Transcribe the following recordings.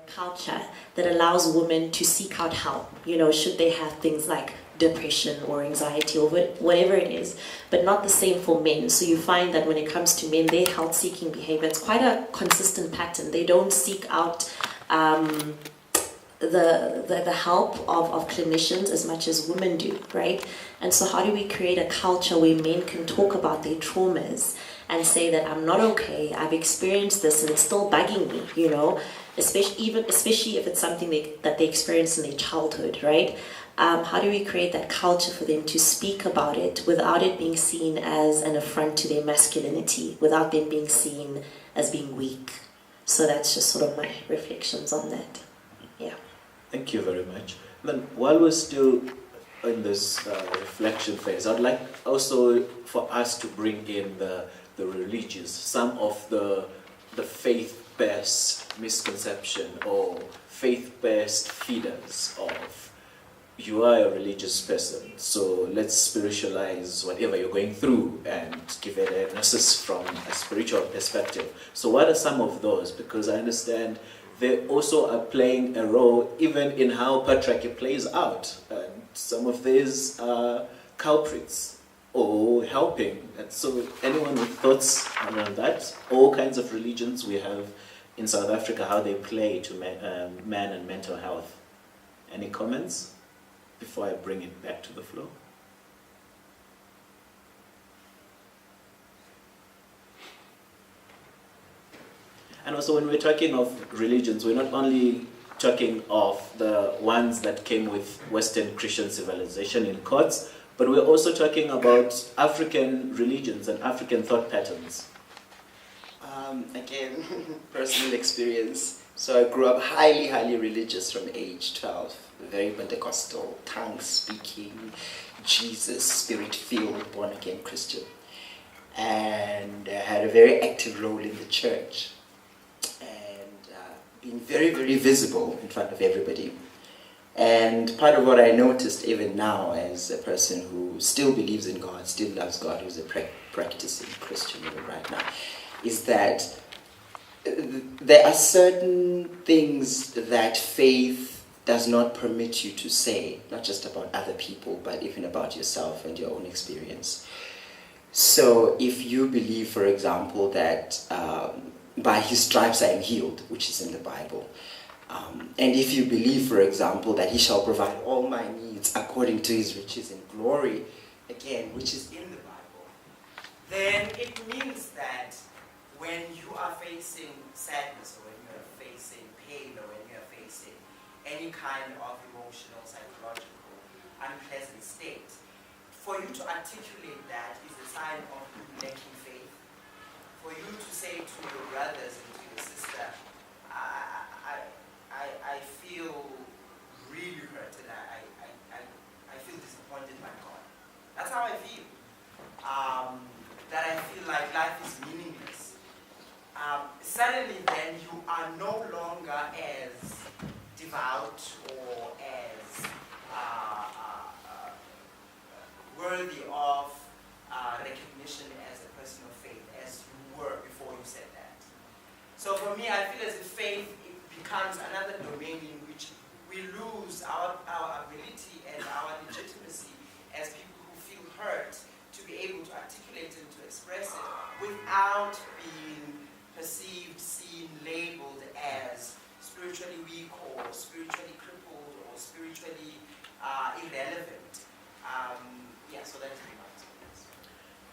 culture that allows women to seek out help, should they have things like depression or anxiety or whatever it is, but not the same for men. So you find that when it comes to men, their health-seeking behavior, it's quite a consistent pattern. They don't seek out the help of clinicians as much as women do, right? And so how do we create a culture where men can talk about their traumas and say that I'm not okay, I've experienced this and it's still bugging me, especially if it's something that they experienced in their childhood, right? How do we create that culture for them to speak about it without it being seen as an affront to their masculinity, without them being seen as being weak? So that's just sort of my reflections on that. Yeah. Thank you very much. Then, while we're still in this reflection phase, I'd like also for us to bring in the religious, some of the faith-based misconception or faith-based feeders of you are a religious person, so let's spiritualize whatever you're going through and give it a diagnosis from a spiritual perspective. So what are some of those? Because I understand they also are playing a role even in how patriarchy plays out. And some of these are culprits or helping. And so anyone with thoughts around that? All kinds of religions we have in South Africa, how they play to man and mental health. Any comments before I bring it back to the floor? And also when we're talking of religions, we're not only talking of the ones that came with Western Christian civilization in courts, but we're also talking about African religions and African thought patterns. Again, personal experience. So I grew up highly, highly religious from age 12. Very Pentecostal, tongue-speaking, Jesus, Spirit-filled, born-again Christian. And I had a very active role in the church. And being very, very visible in front of everybody. And part of what I noticed even now as a person who still believes in God, still loves God, who's a practicing Christian even right now, is that there are certain things that faith does not permit you to say, not just about other people, but even about yourself and your own experience. So if you believe, for example, that by his stripes I am healed, which is in the Bible, and if you believe, for example, that he shall provide all my needs according to his riches in glory, again, which is in the Bible, then it means that when you are facing sadness, or when you are facing pain, or when you are facing any kind of emotional, psychological, unpleasant state, for you to articulate that is a sign of lacking faith. For you to say to your brothers and to your sister, I feel really hurt and I feel disappointed by God. That's how I feel. That I feel like life is meaningless. Suddenly then you are no longer as devout or as worthy of recognition as a person of faith as you were before you said that. So for me, I feel as if faith becomes another domain in which we lose our ability and our legitimacy as people who feel hurt to be able to articulate and to express it without being perceived, seen, labeled as spiritually weak or spiritually crippled or spiritually irrelevant. So that's my experience.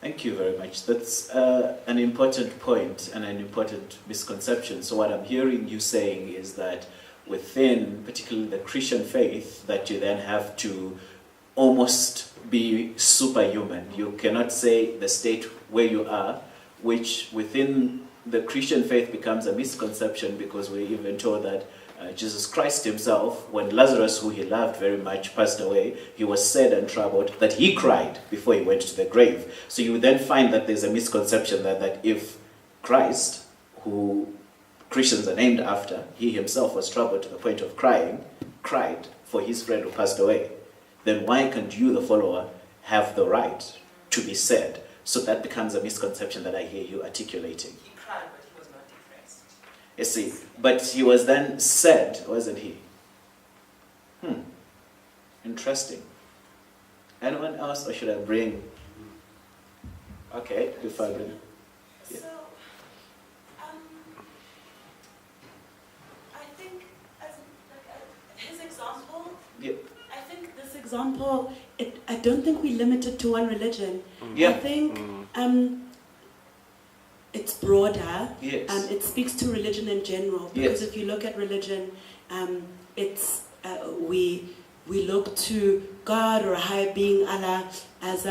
Thank you very much. That's an important point and an important misconception. So what I'm hearing you saying is that within particularly the Christian faith that you then have to almost be superhuman. You cannot say the state where you are, which within the Christian faith becomes a misconception because we're even told that Jesus Christ himself, when Lazarus, who he loved very much, passed away, he was sad and troubled that he cried before he went to the grave. So you would then find that there's a misconception that if Christ, who Christians are named after, he himself was troubled to the point of crying, cried for his friend who passed away, then why can't you, the follower, have the right to be sad? So that becomes a misconception that I hear you articulating. He cried, but he was not depressed. You see, but he was then said, wasn't he? Interesting. Anyone else, or should I bring? Okay, before I bring. Yeah. So, I think his example. Yeah. I think this example. I don't think we limit it to one religion. Yeah. I think it's broader. Yes. It speaks to religion in general, because Yes. if you look at religion, it's we look to God or a higher being, Allah, as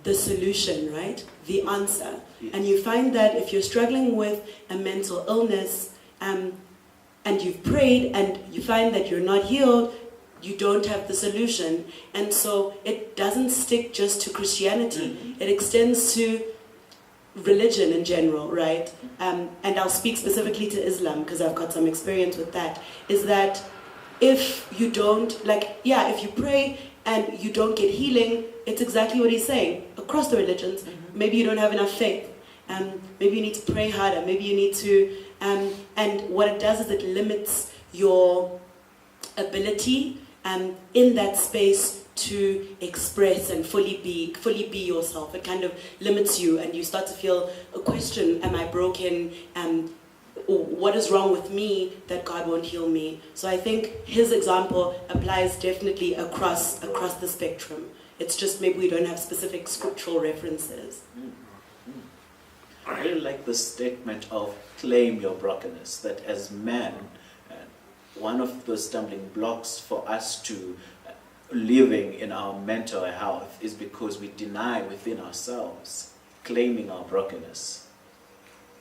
the solution, right? The answer. Yes. And you find that if you're struggling with a mental illness, and you've prayed and you find that you're not healed, you don't have the solution. And so it doesn't stick just to Christianity. It extends to religion in general, right? And I'll speak specifically to Islam because I've got some experience with that, is that if you don't, if you pray and you don't get healing, it's exactly what he's saying. Across the religions, maybe you don't have enough faith. Maybe you need to pray harder. Maybe you need to, and what it does is it limits your ability in that space to express and fully be yourself. It kind of limits you, and you start to feel a question: am I broken? What is wrong with me that God won't heal me? So I think his example applies definitely across the spectrum. It's just maybe we don't have specific scriptural references. I really like the statement of claim your brokenness, that as men, one of the stumbling blocks for us to living in our mental health is because we deny within ourselves claiming our brokenness.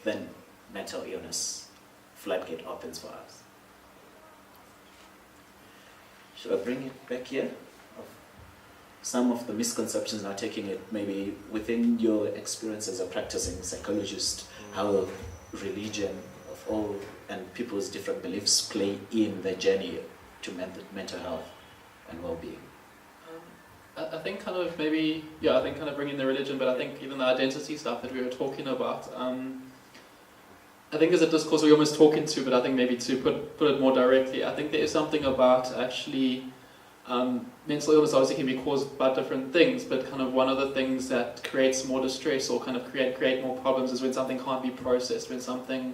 Then mental illness floodgate opens for us. Should I bring it back here? Some of the misconceptions, now taking it maybe within your experience as a practicing psychologist, how religion of all and people's different beliefs play in the journey to mental health and well-being. I think kind of maybe, I think kind of bringing the religion, but I think even the identity stuff that we were talking about, I think there's a discourse we're almost talking to, but I think maybe to put it more directly, I think there is something about actually mental illness obviously can be caused by different things, but kind of one of the things that creates more distress or kind of create more problems is when something can't be processed, when something,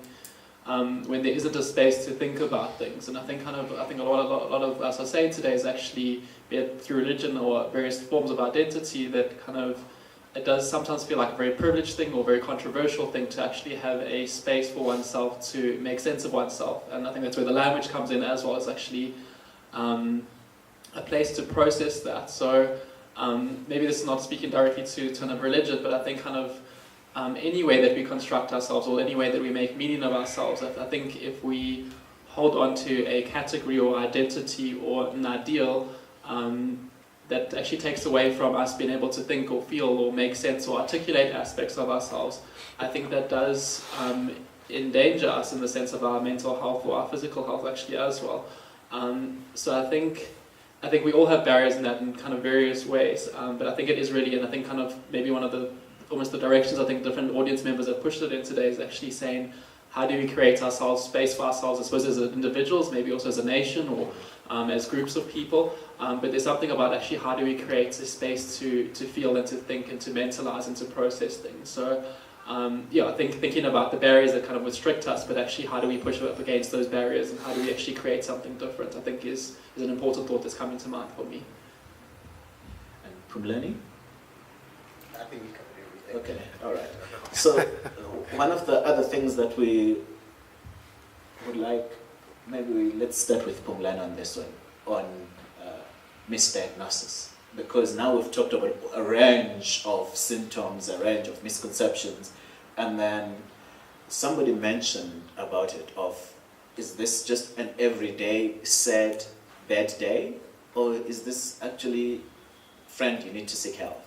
when there isn't a space to think about things. And I think a lot of us are saying today is actually, be it through religion or various forms of identity, that kind of it does sometimes feel like a very privileged thing or a very controversial thing to actually have a space for oneself to make sense of oneself. And I think that's where the language comes in as well, as actually a place to process that. So maybe this is not speaking directly to kind of religion, but I think kind of any way that we construct ourselves or any way that we make meaning of ourselves, I think if we hold on to a category or identity or an ideal, that actually takes away from us being able to think or feel or make sense or articulate aspects of ourselves, I think that does endanger us in the sense of our mental health or our physical health actually as well. So I think we all have barriers in that in kind of various ways, but I think it is really, and I think kind of maybe one of the almost the directions I think different audience members have pushed it in today is actually saying, how do we create ourselves, space for ourselves, I suppose as individuals, maybe also as a nation or as groups of people, but there's something about actually how do we create a space to feel and to think and to mentalize and to process things. So I think thinking about the barriers that kind of restrict us, but actually how do we push up against those barriers and how do we actually create something different, I think is an important thought that's coming to mind for me. And Phumlani? I think we covered everything. Okay, all right. So one of the other things that we would like, let's start with Phumlani on this one, on misdiagnosis. Because now we've talked about a range of symptoms, a range of misconceptions, and then somebody mentioned about it of, is this just an everyday sad, bad day? Or is this actually, friend, you need to seek help?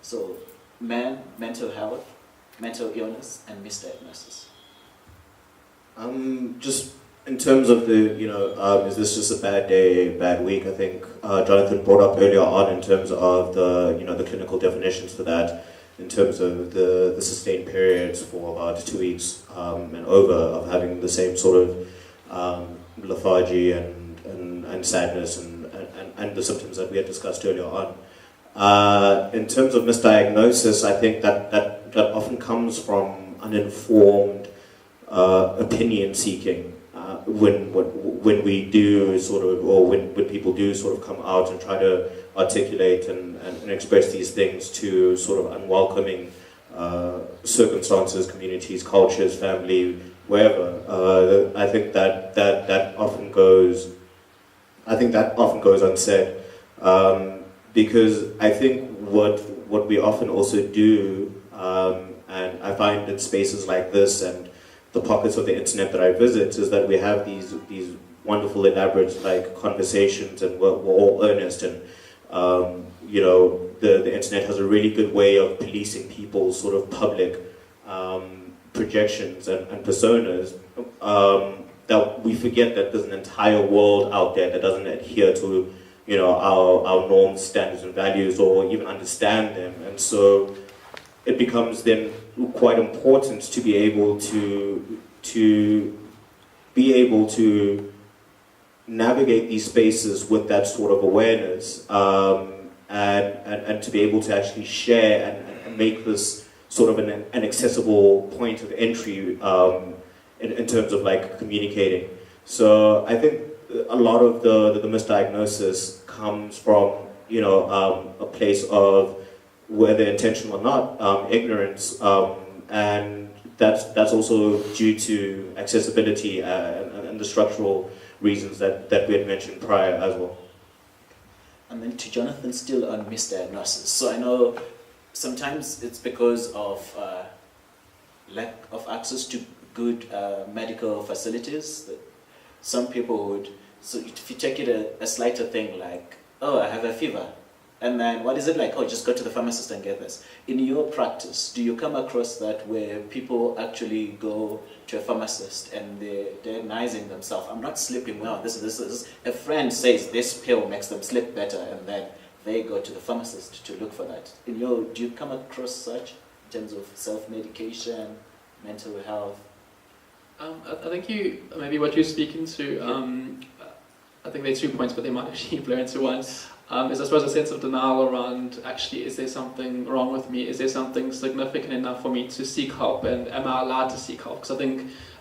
So, mental health, mental illness, and misdiagnosis. Just in terms of the, is this just a bad day, bad week? I think Jonathan brought up earlier on in terms of the, the clinical definitions for that. in terms of the sustained periods for about 2 weeks and over of having the same sort of lethargy and sadness and the symptoms that we had discussed earlier on. In terms of misdiagnosis, I think that often comes from uninformed opinion seeking. When we do sort of, or when people do sort of come out and try to articulate and express these things to sort of unwelcoming circumstances, communities, cultures, family, wherever, I think that often goes unsaid, because I think what we often also do, and I find in spaces like this and the pockets of the internet that I visit, is that we have these wonderful, elaborate like conversations, and we're all earnest, and the internet has a really good way of policing people's sort of public projections and personas, that we forget that there's an entire world out there that doesn't adhere to our norms, standards, and values, or even understand them. And so it becomes then quite important to be able to navigate these spaces with that sort of awareness, and to be able to actually share and make this sort of an accessible point of entry in terms of like communicating. So I think a lot of the misdiagnosis comes from a place of, whether intentional or not, ignorance, and that's also due to accessibility and the structural reasons that we had mentioned prior as well. And then to Jonathan, still on misdiagnosis. So I know sometimes it's because of lack of access to good medical facilities. That some people would, so if you take it a slighter thing like, oh, I have a fever, and then what is it like? Oh, just go to the pharmacist and get this. In your practice, do you come across that where people actually go to a pharmacist and they're diagnosing themselves? I'm not sleeping well. This. A friend says this pill makes them sleep better, and then they go to the pharmacist to look for that. Do you come across such in terms of self-medication, mental health? I think maybe what you're speaking to, I think there are 2 points, but they might actually blur into one. Is I suppose a sense of denial around, actually, is there something wrong with me? Is there something significant enough for me to seek help, and am I allowed to seek help? Because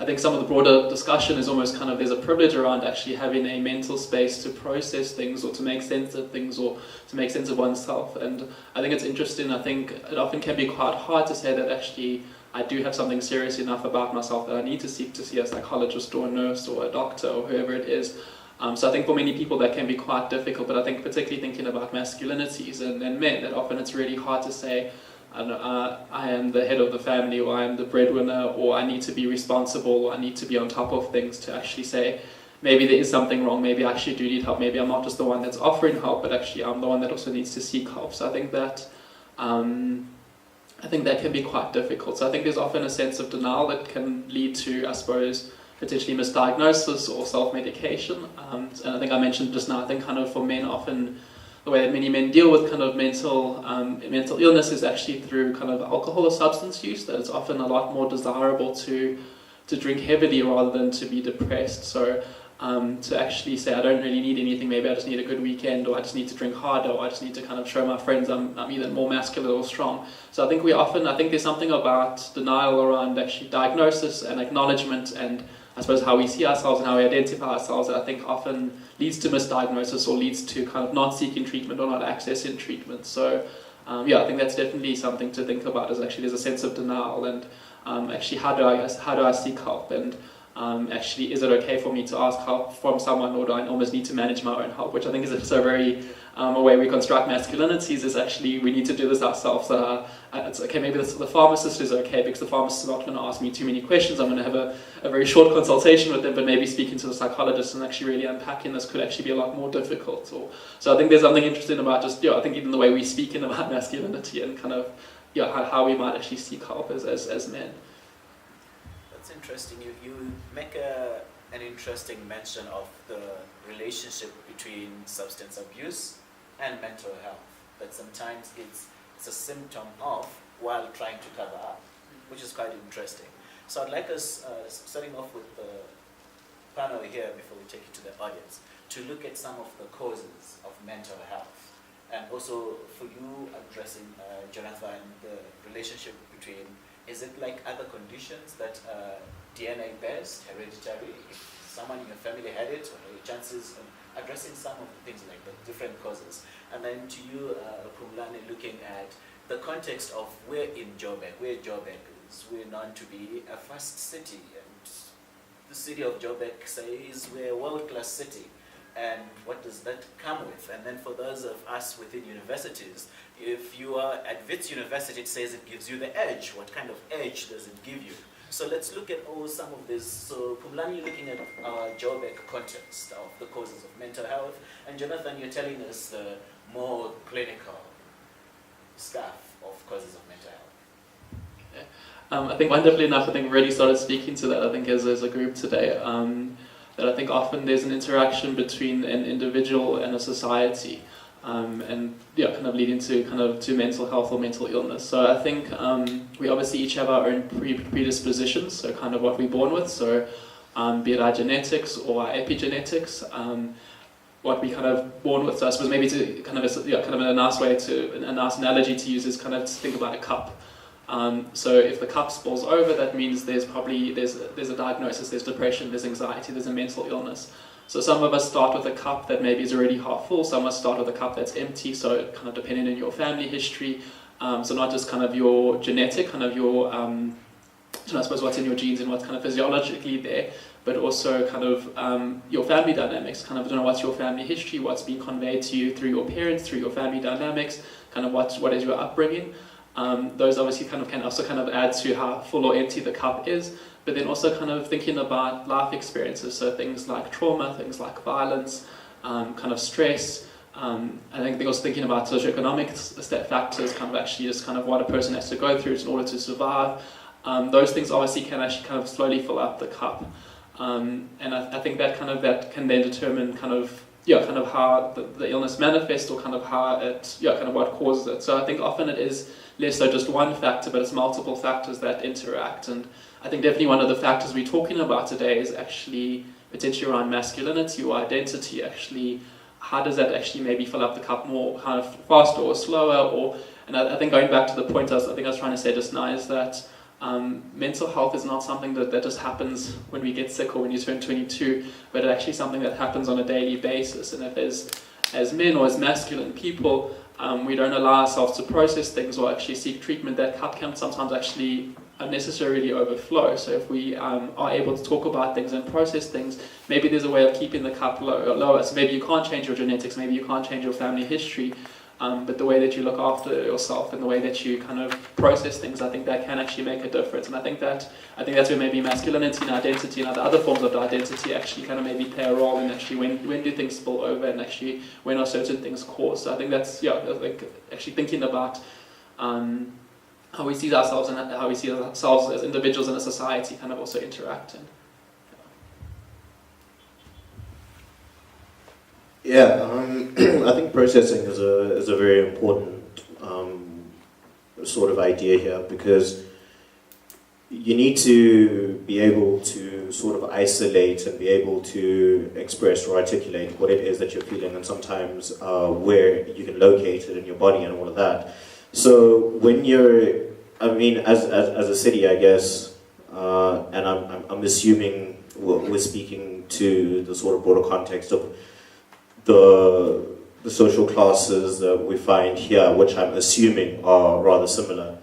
I think some of the broader discussion is almost kind of, there's a privilege around actually having a mental space to process things, or to make sense of things, or to make sense of oneself. And I think it's interesting. I think it often can be quite hard to say that actually I do have something serious enough about myself that I need to seek to see a psychologist or a nurse or a doctor or whoever it is. So I think for many people that can be quite difficult, but I think particularly thinking about masculinities and men, that often it's really hard to say, I am the head of the family, or I am the breadwinner, or I need to be responsible, or I need to be on top of things, to actually say, maybe there is something wrong, maybe I actually do need help, maybe I'm not just the one that's offering help, but actually I'm the one that also needs to seek help. So I think that can be quite difficult. So I think there's often a sense of denial that can lead to, I suppose, potentially misdiagnosis or self-medication. And I think I mentioned just now, I think kind of for men, often the way that many men deal with kind of mental illness is actually through kind of alcohol or substance use, that it's often a lot more desirable to drink heavily rather than to be depressed. So to actually say, I don't really need anything, maybe I just need a good weekend, or I just need to drink harder, or I just need to kind of show my friends I'm either more masculine or strong. So I think there's something about denial around actually diagnosis and acknowledgement, and I suppose how we see ourselves and how we identify ourselves, that I think often leads to misdiagnosis, or leads to kind of not seeking treatment or not accessing treatment. So I think that's definitely something to think about, is actually there's a sense of denial, and actually how do I seek help, and actually is it okay for me to ask help from someone, or do I almost need to manage my own help, which I think is so very a way we construct masculinities, is actually we need to do this ourselves. It's okay, maybe the pharmacist is okay, because the pharmacist is not going to ask me too many questions. I'm going to have a very short consultation with them, but maybe speaking to the psychologist and actually really unpacking this could actually be a lot more difficult. So I think there's something interesting about just, I think even the way we speak about masculinity, and kind of how we might actually seek help as men. That's interesting. You make an interesting mention of the relationship between substance abuse and mental health, that sometimes it's a symptom of while trying to cover up, which is quite interesting. So I'd like us, starting off with the panel here before we take it to the audience, to look at some of the causes of mental health. And also for you addressing, Jonathan, the relationship between, is it like other conditions that DNA based, hereditary, if someone in your family had it, or the chances of addressing some of the things like the different causes. And then to you, Phumlani, looking at the context of we're in Joburg, where Joburg is, we're known to be a fast city, and the city of Joburg says we're a world-class city. And what does that come with? And then for those of us within universities, if you are at Wits University, it says it gives you the edge. What kind of edge does it give you? So let's look at some of this. So Phumlani, you're looking at our Joburg context of the causes of mental health. And Jonathan, you're telling us the more clinical stuff of causes of mental health. I think wonderfully enough, I think we already started speaking to that, I think, as a group today. That I think often there's an interaction between an individual and a society, and yeah, kind of leading to to mental health or mental illness. So I think we obviously each have our own predispositions, so kind of what we're born with. So be it our genetics or our epigenetics, what we kind of born with. So I suppose maybe to kind of a nice way a nice analogy to use is kind of to think about a cup. So if the cup spills over, that means there's a diagnosis, there's depression, there's anxiety, there's a mental illness. So some of us start with a cup that maybe is already half full, some of us start with a cup that's empty, so kind of depending on your family history. So not just kind of your genetic, kind of your, I suppose what's in your genes and what's kind of physiologically there, but also kind of your family dynamics, kind of, what's your family history, what's being conveyed to you through your parents, through your family dynamics, kind of what is your upbringing. Those obviously can also add to how full or empty the cup is, but then also kind of thinking about life experiences, so things like trauma, things like violence, kind of stress. I think also thinking about socioeconomic factors, kind of actually just kind of what a person has to go through in order to survive. Those things obviously can actually kind of slowly fill up the cup, and I think that can then determine kind of how the illness manifests, or kind of how it, kind of what causes it. So I think often it is less so just one factor, but it's multiple factors that interact. And I think definitely one of the factors we're talking about today is actually potentially around masculinity or identity. Actually, how does that actually maybe fill up the cup more kind of faster or slower? And I think going back to the point I was trying to say just now is that mental health is not something that just happens when we get sick or when you turn 22, but it's actually something that happens on a daily basis. And if as men or as masculine people, we don't allow ourselves to process things or actually seek treatment, that cup can sometimes actually unnecessarily overflow. So if we are able to talk about things and process things, maybe there's a way of keeping the cup lower. So maybe you can't change your genetics, maybe you can't change your family history, but the way that you look after yourself and the way that you kind of process things, I think that can actually make a difference. And I think that's where maybe masculinity and identity and other forms of identity actually kind of maybe play a role in actually when do things spill over and actually when are certain things caused. So I think that's like actually thinking about how we see ourselves and how we see ourselves as individuals in a society kind of also interacting. Yeah, I think processing is a very important sort of idea here, because you need to be able to sort of isolate and be able to express or articulate what it is that you're feeling, and sometimes where you can locate it in your body and all of that. So when you're, as a city, I guess, and I'm assuming we're speaking to the sort of broader context of the social classes that we find here, which I'm assuming are rather similar.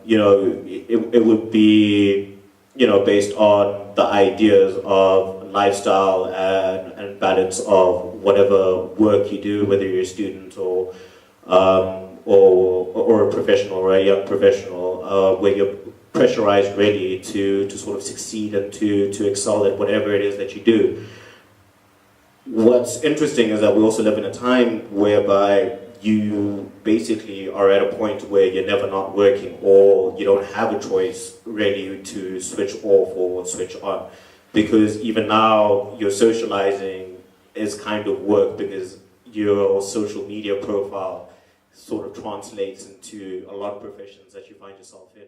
It would be, based on the ideas of lifestyle and balance of whatever work you do, whether you're a student or a professional or a young professional, where you're pressurized really to sort of succeed and to excel at whatever it is that you do. What's interesting is that we also live in a time whereby you basically are at a point where you're never not working, or you don't have a choice really to switch off or switch on, because even now your socializing is kind of work, because your social media profile sort of translates into a lot of professions that you find yourself in.